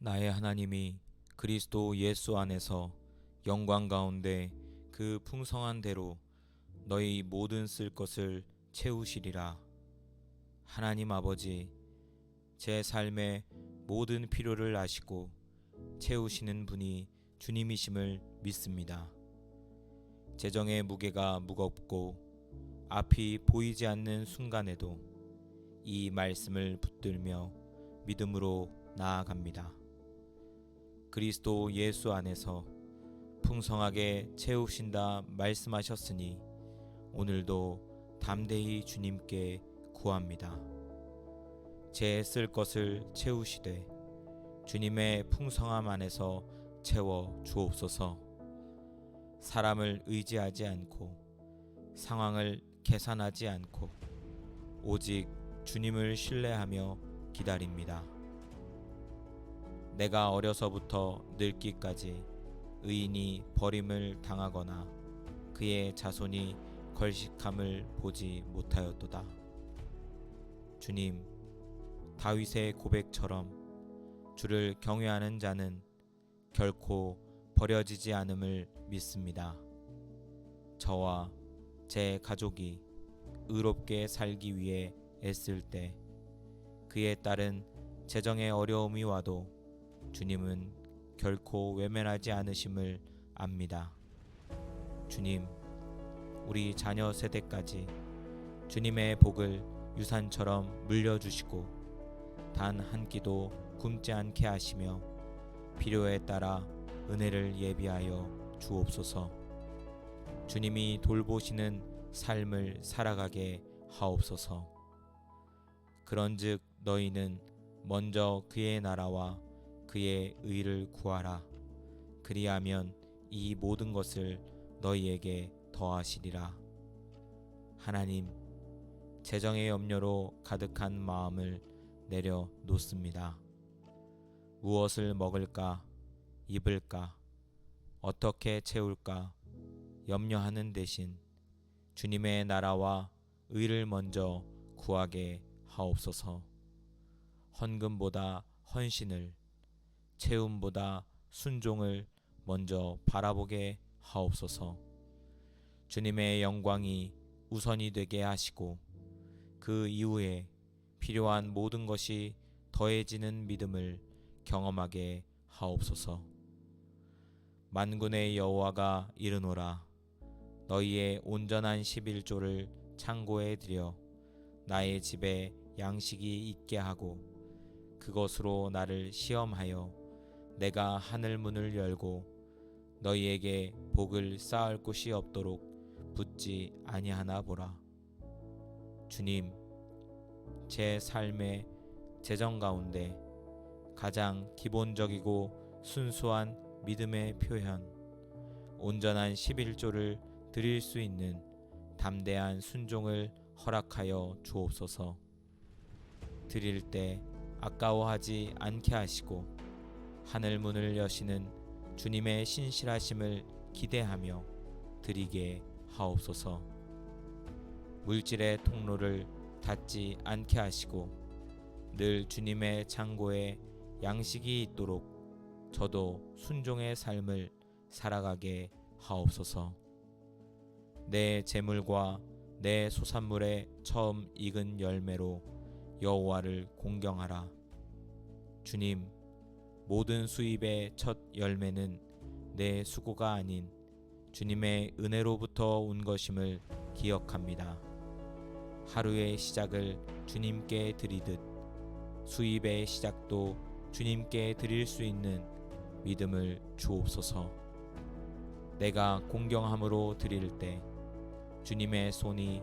나의 하나님이 그리스도 예수 안에서 영광 가운데 그 풍성한 대로 너희 모든 쓸 것을 채우시리라. 하나님 아버지, 제 삶의 모든 필요를 아시고 채우시는 분이 주님이심을 믿습니다. 재정의 무게가 무겁고 앞이 보이지 않는 순간에도 이 말씀을 붙들며 믿음으로 나아갑니다. 그리스도 예수 안에서 풍성하게 채우신다 말씀하셨으니 오늘도 담대히 주님께 구합니다. 제 쓸 것을 채우시되 주님의 풍성함 안에서 채워 주옵소서. 사람을 의지하지 않고 상황을 계산하지 않고 오직 주님을 신뢰하며 기다립니다. 내가 어려서부터 늙기까지 의인이 버림을 당하거나 그의 자손이 걸식함을 보지 못하였도다. 주님, 다윗의 고백처럼 주를 경외하는 자는 결코 버려지지 않음을 믿습니다. 저와 제 가족이 의롭게 살기 위해 애쓸 때 그에 따른 재정의 어려움이 와도 주님은 결코 외면하지 않으심을 압니다. 주님, 우리 자녀 세대까지 주님의 복을 유산처럼 물려주시고 단 한 끼도 굶지 않게 하시며 필요에 따라 은혜를 예비하여 주옵소서. 주님이 돌보시는 삶을 살아가게 하옵소서. 그런즉 너희는 먼저 그의 나라와 그의 의를 구하라. 그리하면 이 모든 것을 너희에게 더하시리라. 하나님, 재정의 염려로 가득한 마음을 내려 놓습니다. 무엇을 먹을까, 입을까, 어떻게 채울까 염려하는 대신 주님의 나라와 의를 먼저 구하게 하옵소서. 헌금보다 헌신을, 채움보다 순종을 먼저 바라보게 하옵소서. 주님의 영광이 우선이 되게 하시고 그 이후에 필요한 모든 것이 더해지는 믿음을 경험하게 하옵소서. 만군의 여호와가 이르노라. 너희의 온전한 11조를 창고에 들여 나의 집에 양식이 있게 하고 그것으로 나를 시험하여 내가 하늘 문을 열고 너희에게 복을 쌓을 곳이 없도록 붙지 아니하나 보라. 주님, 제 삶의 재정 가운데 가장 기본적이고 순수한 믿음의 표현, 온전한 11조를 드릴 수 있는 담대한 순종을 허락하여 주옵소서. 드릴 때 아까워하지 않게 하시고 하늘 문을 여시는 주님의 신실하심을 기대하며 드리게 하옵소서. 물질의 통로를 닫지 않게 하시고 늘 주님의 창고에 양식이 있도록 저도 순종의 삶을 살아가게 하옵소서. 내 재물과 내 소산물의 처음 익은 열매로 여호와를 공경하라. 주님, 모든 수입의 첫 열매는 내 수고가 아닌 주님의 은혜로부터 온 것임을 기억합니다. 하루의 시작을 주님께 드리듯 수입의 시작도 주님께 드릴 수 있는 믿음을 주옵소서. 내가 공경함으로 드릴 때 주님의 손이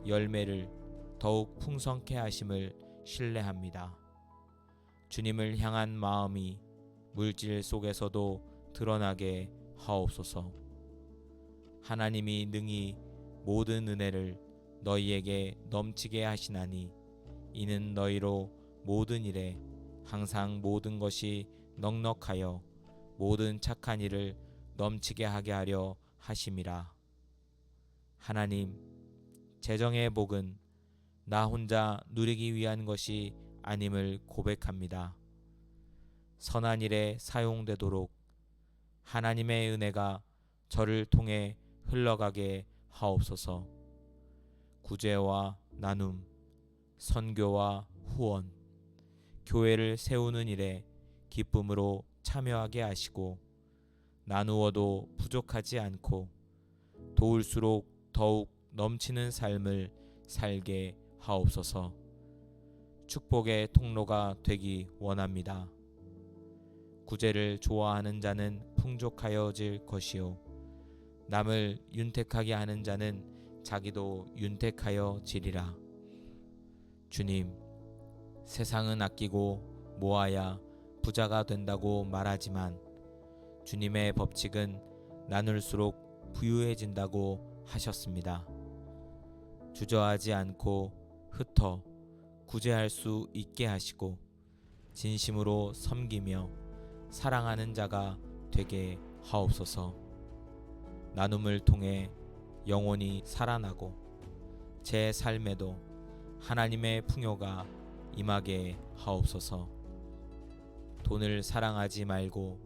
열매를 더욱 풍성케 하심을 신뢰합니다. 주님을 향한 마음이 물질 속에서도 드러나게 하옵소서. 하나님이 능히 모든 은혜를 너희에게 넘치게 하시나니 이는 너희로 모든 일에 항상 모든 것이 넉넉하여 모든 착한 일을 넘치게 하게 하려 하심이라. 하나님, 재정의 복은 나 혼자 누리기 위한 것이 아님을 고백합니다. 선한 일에 사용되도록 하나님의 은혜가 저를 통해 흘러가게 하옵소서. 구제와 나눔, 선교와 후원, 교회를 세우는 일에 기쁨으로 참여하게 하시고 나누어도 부족하지 않고 도울수록 더욱 넘치는 삶을 살게 하옵소서. 축복의 통로가 되기 원합니다. 구제를 좋아하는 자는 풍족하여질 것이요 남을 윤택하게 하는 자는 자기도 윤택하여지리라. 주님, 세상은 아끼고 모아야 부자가 된다고 말하지만 주님의 법칙은 나눌수록 부유해진다고 하셨습니다. 주저하지 않고 흩어 구제할 수 있게 하시고 진심으로 섬기며 사랑하는 자가 되게 하옵소서. 나눔을 통해 영혼이 살아나고 제 삶에도 하나님의 풍요가 임하게 하옵소서. 돈을 사랑하지 말고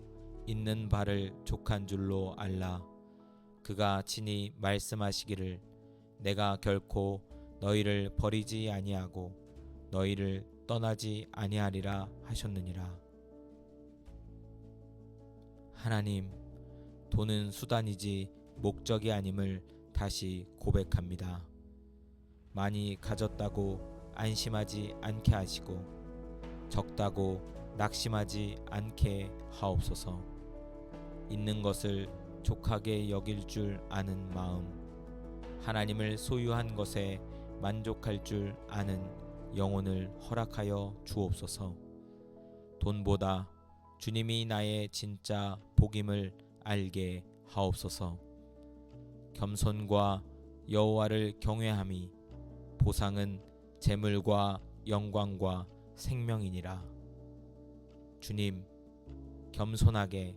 있는 바를 족한 줄로 알라. 그가 친히 말씀하시기를 내가 결코 너희를 버리지 아니하고 너희를 떠나지 아니하리라 하셨느니라. 하나님, 돈은 수단이지 목적이 아님을 다시 고백합니다. 많이 가졌다고 안심하지 않게 하시고 적다고 낙심하지 않게 하옵소서. 있는 것을 족하게 여길 줄 아는 마음, 하나님을 소유한 것에 만족할 줄 아는 영혼을 허락하여 주옵소서. 돈보다 주님이 나의 진짜 복임을 알게 하옵소서. 겸손과 여호와를 경외함이 보상은 재물과 영광과 생명이니라. 주님, 겸손하게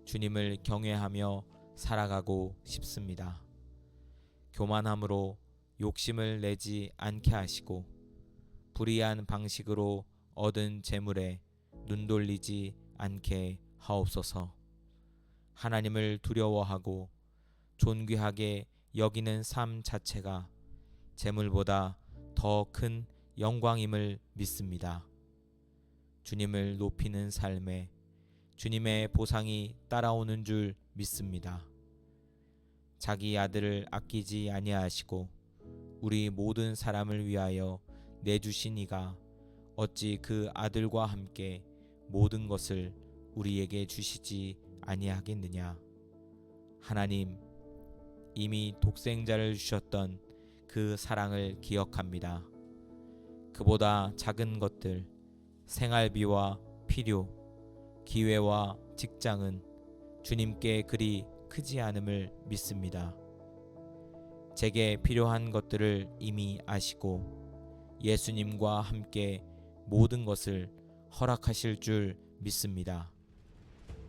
주님을 경외하며 살아가고 싶습니다. 교만함으로 욕심을 내지 않게 하시고 불의한 방식으로 얻은 재물에 눈돌리지 않게 하옵소서. 하나님을 두려워하고 존귀하게 여기는 삶 자체가 재물보다 더 큰 영광임을 믿습니다. 주님을 높이는 삶에 주님의 보상이 따라오는 줄 믿습니다. 자기 아들을 아끼지 아니하시고 우리 모든 사람을 위하여 내주신 이가 어찌 그 아들과 함께 모든 것을 우리에게 주시지 아니하겠느냐. 하나님, 이미 독생자를 주셨던 그 사랑을 기억합니다. 그보다 작은 것들, 생활비와 필요, 기회와 직장은 주님께 그리 크지 않음을 믿습니다. 제게 필요한 것들을 이미 아시고 예수님과 함께 모든 것을 허락하실 줄 믿습니다.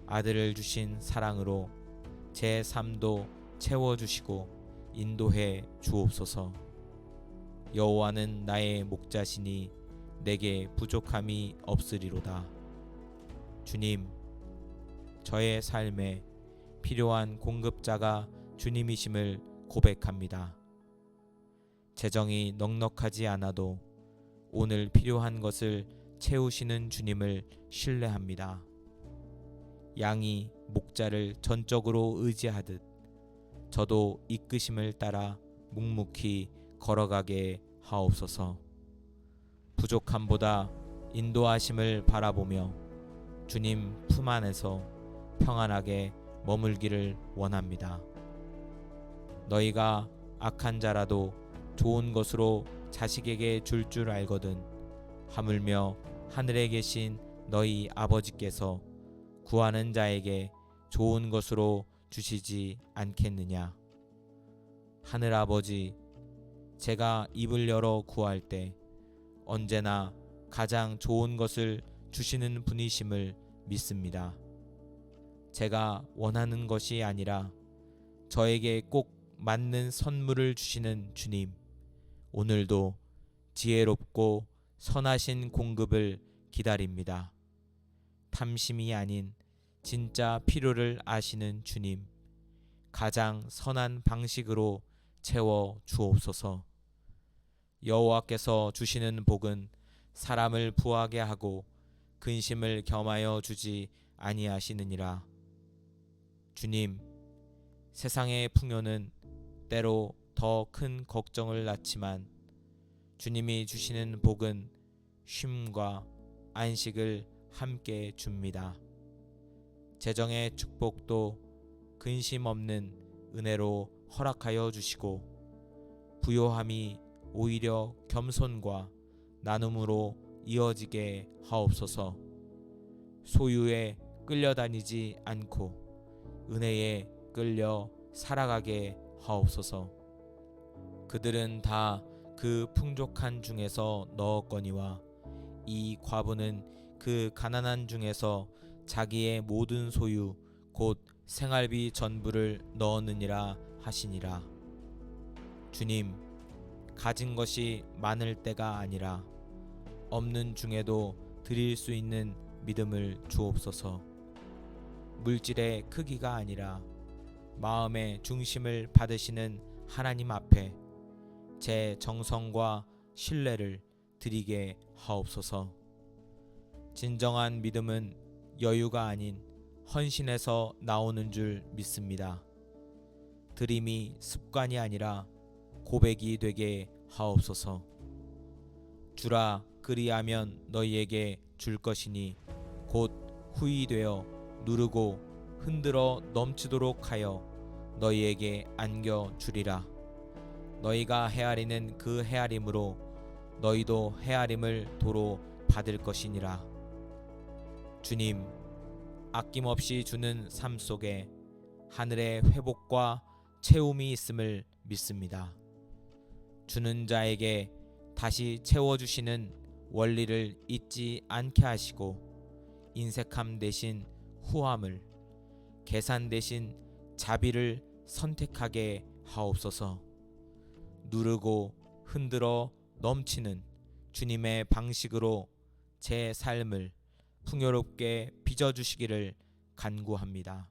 아들을 주신 사랑으로 제 삶도 채워주시고 인도해 주옵소서. 여호와는 나의 목자시니 내게 부족함이 없으리로다. 주님, 저의 삶에 필요한 공급자가 주님이심을 고백합니다. 재정이 넉넉하지 않아도 오늘 필요한 것을 채우시는 주님을 신뢰합니다. 양이 목자를 전적으로 의지하듯 저도 이끄심을 따라 묵묵히 걸어가게 하옵소서. 부족함보다 인도하심을 바라보며 주님 품 안에서 평안하게 머물기를 원합니다. 너희가 악한 자라도 좋은 것으로 자식에게 줄 줄 알거든 하물며 하늘에 계신 너희 아버지께서 구하는 자에게 좋은 것으로 주시지 않겠느냐. 하늘 아버지, 제가 입을 열어 구할 때 언제나 가장 좋은 것을 주시는 분이심을 믿습니다. 제가 원하는 것이 아니라 저에게 꼭 맞는 선물을 주시는 주님, 오늘도 지혜롭고 선하신 공급을 기다립니다. 탐심이 아닌 진짜 필요를 아시는 주님, 가장 선한 방식으로 채워 주옵소서. 여호와께서 주시는 복은 사람을 부하게 하고 근심을 겸하여 주지 아니하시느니라. 주님, 세상의 풍요는 때로 더 큰 걱정을 낳지만 주님이 주시는 복은 쉼과 안식을 함께 줍니다. 재정의 축복도 근심 없는 은혜로 허락하여 주시고 부요함이 오히려 겸손과 나눔으로 이어지게 하옵소서. 소유에 끌려다니지 않고 은혜에 끌려 살아가게 하옵소서. 그들은 다 그 풍족한 중에서 넣었거니와 이 과부는 그 가난한 중에서 자기의 모든 소유 곧 생활비 전부를 넣었느니라 하시니라. 주님, 가진 것이 많을 때가 아니라 없는 중에도 드릴 수 있는 믿음을 주옵소서. 물질의 크기가 아니라 마음의 중심을 받으시는 하나님 앞에 제 정성과 신뢰를 드리게 하옵소서. 진정한 믿음은 여유가 아닌 헌신에서 나오는 줄 믿습니다. 드림이 습관이 아니라 고백이 되게 하옵소서. 주라, 그리하면 너희에게 줄 것이니 곧 후히 되어 누르고 흔들어 넘치도록 하여 너희에게 안겨 주리라. 너희가 헤아리는 그 헤아림으로 너희도 헤아림을 도로 받을 것이니라. 주님, 아낌없이 주는 삶 속에 하늘의 회복과 채움이 있음을 믿습니다. 주는 자에게 다시 채워주시는 원리를 잊지 않게 하시고 인색함 대신 후함을, 계산 대신 자비를 선택하게 하옵소서. 누르고 흔들어 넘치는 주님의 방식으로 제 삶을 풍요롭게 빚어주시기를 간구합니다.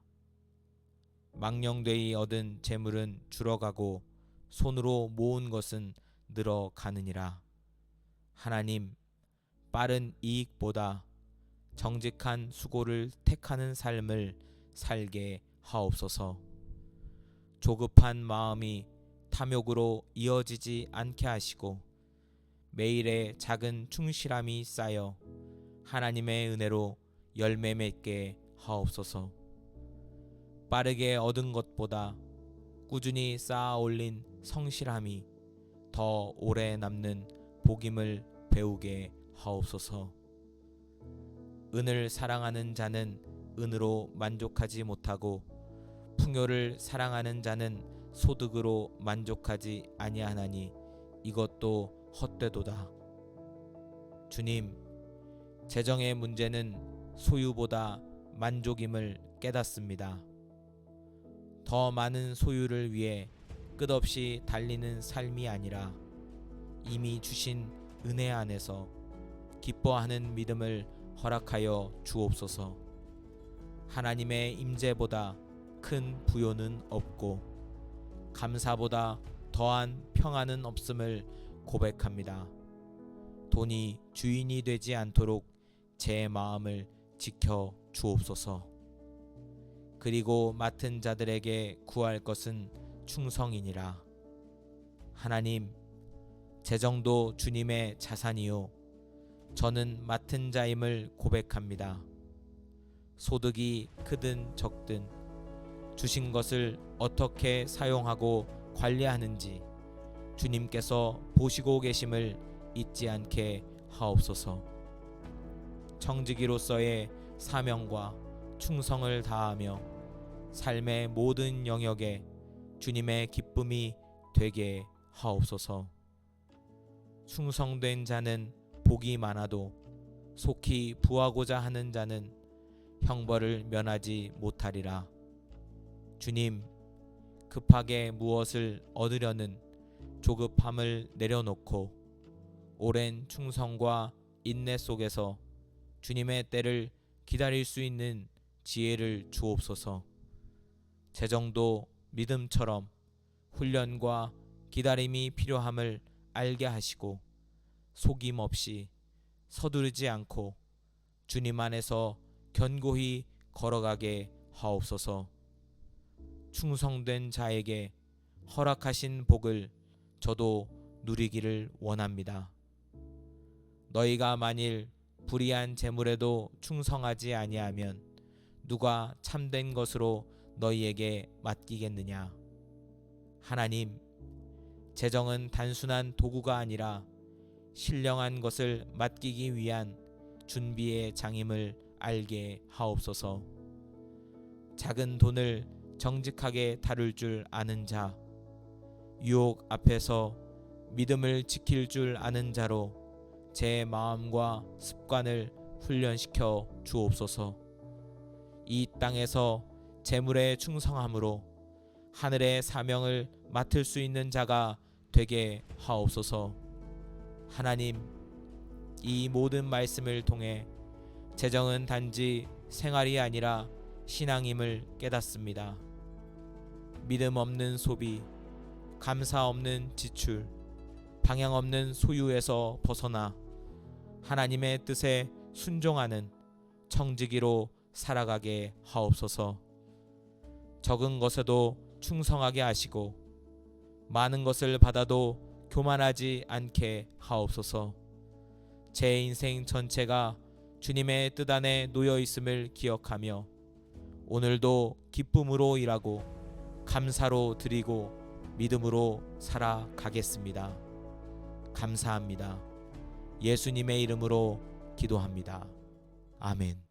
망령되이 얻은 재물은 줄어가고 손으로 모은 것은 늘어가느니라. 하나님, 빠른 이익보다 정직한 수고를 택하는 삶을 살게 하옵소서. 조급한 마음이 탐욕으로 이어지지 않게 하시고 매일의 작은 충실함이 쌓여 하나님의 은혜로 열매 맺게 하옵소서. 빠르게 얻은 것보다 꾸준히 쌓아 올린 성실함이 더 오래 남는 복임을 배우게 하옵소서. 은을 사랑하는 자는 은으로 만족하지 못하고 풍요를 사랑하는 자는 소득으로 만족하지 아니하나니 이것도 헛되도다. 주님, 재정의 문제는 소유보다 만족임을 깨닫습니다. 더 많은 소유를 위해 끝없이 달리는 삶이 아니라 이미 주신 은혜 안에서 기뻐하는 믿음을 허락하여 주옵소서. 하나님의 임재보다 큰 부요는 없고 감사보다 더한 평안은 없음을 고백합니다. 돈이 주인이 되지 않도록 제 마음을 지켜 주옵소서. 그리고 맡은 자들에게 구할 것은 충성이니라. 하나님, 재정도 주님의 자산이요 저는 맡은 자임을 고백합니다. 소득이 크든 적든 주신 것을 어떻게 사용하고 관리하는지 주님께서 보시고 계심을 잊지 않게 하옵소서. 청지기로서의 사명과 충성을 다하며 삶의 모든 영역에 주님의 기쁨이 되게 하옵소서. 충성된 자는 복이 많아도 속히 부하고자 하는 자는 형벌을 면하지 못하리라. 주님, 급하게 무엇을 얻으려는 조급함을 내려놓고 오랜 충성과 인내 속에서 주님의 때를 기다릴 수 있는 지혜를 주옵소서. 재정도 믿음처럼 훈련과 기다림이 필요함을 알게 하시고 속임 없이 서두르지 않고 주님 안에서 견고히 걸어가게 하옵소서. 충성된 자에게 허락하신 복을 저도 누리기를 원합니다. 너희가 만일 불의한 재물에도 충성하지 아니하면 누가 참된 것으로 너희에게 맡기겠느냐. 하나님, 재정은 단순한 도구가 아니라 신령한 것을 맡기기 위한 준비의 장임을 알게 하옵소서. 작은 돈을 정직하게 다룰 줄 아는 자, 유혹 앞에서 믿음을 지킬 줄 아는 자로 제 마음과 습관을 훈련시켜 주옵소서. 이 땅에서 재물에 충성함으로 하늘의 사명을 맡을 수 있는 자가 되게 하옵소서. 하나님, 이 모든 말씀을 통해 재정은 단지 생활이 아니라 신앙임을 깨닫습니다. 믿음 없는 소비, 감사 없는 지출, 방향 없는 소유에서 벗어나 하나님의 뜻에 순종하는 청지기로 살아가게 하옵소서. 적은 것에도 충성하게 하시고 많은 것을 받아도 교만하지 않게 하옵소서. 제 인생 전체가 주님의 뜻 안에 놓여 있음을 기억하며 오늘도 기쁨으로 일하고 감사로 드리고 믿음으로 살아가겠습니다. 감사합니다. 예수님의 이름으로 기도합니다. 아멘.